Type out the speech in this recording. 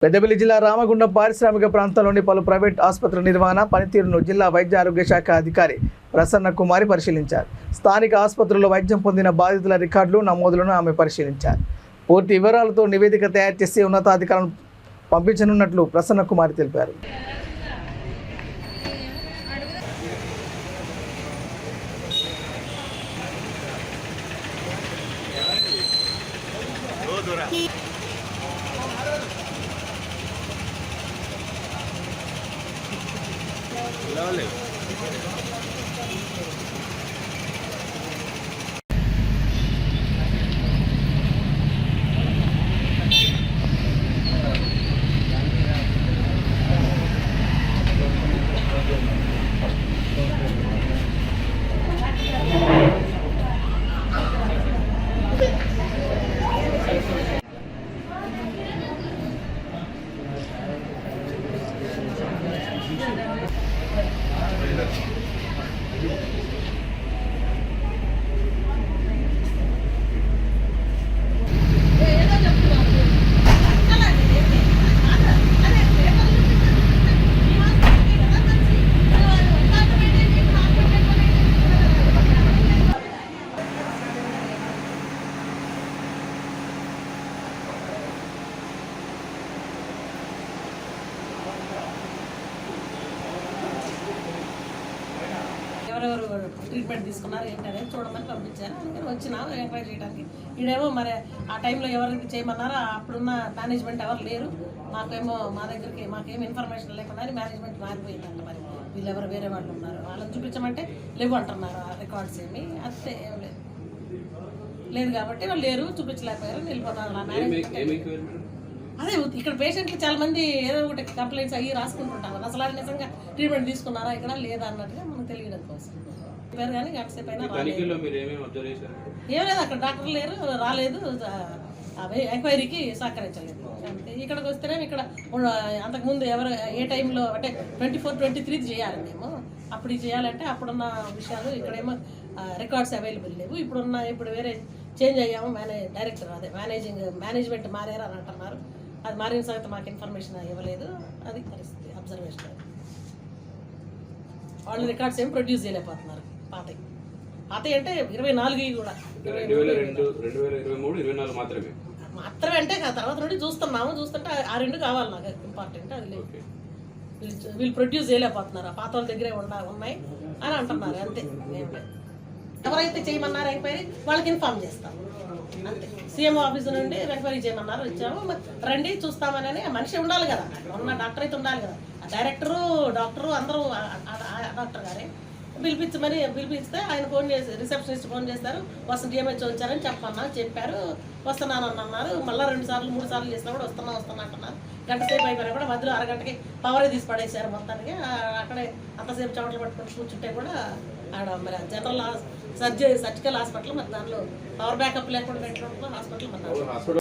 పెద్దపల్లి జిల్లా రామగుండం పారిశ్రామిక ప్రాంతంలోని పలు ప్రైవేట్ ఆసుపత్రుల నిర్వహణ పనితీరును జిల్లా వైద్య ఆరోగ్య శాఖ అధికారి ప్రసన్న కుమారి పరిశీలించారు. స్థానిక ఆసుపత్రుల్లో వైద్యం పొందిన బాధితుల రికార్డులు నమోదులను ఆమె పరిశీలించారు. పూర్తి వివరాలతో నివేదిక తయారు చేసి ఉన్నతాధికారులను పంపించనున్నట్లు ప్రసన్న కుమారి తెలిపారు. ఎవరెవరు ట్రీట్మెంట్ తీసుకున్నారు ఏంటనేది చూడమని పంపించాను. అందుకని వచ్చినాం ఎంక్వైరీ చేయడానికి. ఈడేమో మరి ఆ టైంలో ఎవరికి చేయమన్నారో అప్పుడున్న మేనేజ్మెంట్ ఎవరు లేరు. మాకేమో మా దగ్గరికి మాకేం ఇన్ఫర్మేషన్ లేకుండా మేనేజ్మెంట్ మారిపోయిందంట. మరి వీళ్ళు ఎవరు వేరే వాళ్ళు ఉన్నారు, వాళ్ళని చూపించమంటే లేవు అంటున్నారు. ఆ రికార్డ్స్ ఏమి అంతే ఏం లేదు కాబట్టి వాళ్ళు లేరు, చూపించలేకపోయారు, వెళ్ళిపోతారు. అదే ఇక్కడ పేషెంట్లు చాలా మంది ఏదో ఒకటి కంప్లైంట్స్ అయ్యి రాసుకుంటుంటారు. అసలు అది నిజంగా ట్రీట్మెంట్ తీసుకున్నారా ఇక్కడ లేదా అన్నట్టుగా మనకు తెలియడం కోసం చెప్పారు. కానీ గంటసేపు అయినా ఏం లేదు, అక్కడ డాక్టర్ లేరు, రాలేదు, ఎంక్వైరీకి సహకరించలేదు. ఇక్కడికి వస్తేనే ఇక్కడ అంతకుముందు ఎవరు ఏ టైంలో అంటే 24, 23 చేయాలి మేము. అప్పుడు చేయాలంటే అప్పుడున్న విషయాలు ఇక్కడేమో రికార్డ్స్ అవైలబుల్ లేవు. ఇప్పుడు వేరే చేంజ్ అయ్యాము, డైరెక్టర్ అదే మేనేజ్మెంట్ మారారు అని అంటున్నారు. అది మారిన సంగతి మాకు ఇన్ఫర్మేషన్ ఇవ్వలేదు. అది పరిస్థితి అబ్జర్వేషన్. వాళ్ళు రికార్డ్స్ ఏం ప్రొడ్యూస్ చేయలేకపోతున్నారు. పాత అంటే 24 కూడా మాత్రమే అంటే తర్వాత నుండి చూస్తుంటే ఆ రెండు కావాలి నాకు ఇంపార్టెంట్. అది లేదు, వీళ్ళు ప్రొడ్యూస్ చేయలేకపోతున్నారు. ఆ పాత వాళ్ళ దగ్గరే ఉన్నాయి అని అంటున్నారు. అంతే, ఎవరైతే చేయమన్నారో ఎంక్వైరీ వాళ్ళకి ఇన్ఫార్మ్ చేస్తాం అంతే. సీఎంఓ ఆఫీస్ నుండి ఎంక్వైరీ చేయమన్నారు, వచ్చాము, రండి చూస్తామని. మనిషి ఉండాలి కదా, ఉన్న డాక్టర్ అయితే ఉండాలి కదా. డైరెక్టరు, డాక్టరు అందరూ డాక్టర్ గారే పిలిపిస్తే ఆయన ఫోన్ చేసి రిసెప్షనిస్ట్ ఫోన్ చేస్తారు. వస్తుంది డిఎంహెచ్ వచ్చారని చెప్పారు. వస్తున్నానని అన్నారు. మళ్ళీ 2 సార్లు 3 సార్లు చేసినా కూడా వస్తున్నా అంటున్నారు. గంట సేపు అయిపోయినా కూడా మధ్యలో అరగంటకి పవరే తీసి పడేశారు మొత్తానికి. అక్కడే అంతసేపు చెమటలు పట్టుకొని కూర్చుంటే కూడా ఆడ మరి జనరల్ సర్జికల్ హాస్పిటల్ మరి దానిలో పవర్ బ్యాకప్ లేకుండా పెట్టడం హాస్పిటల్ మరి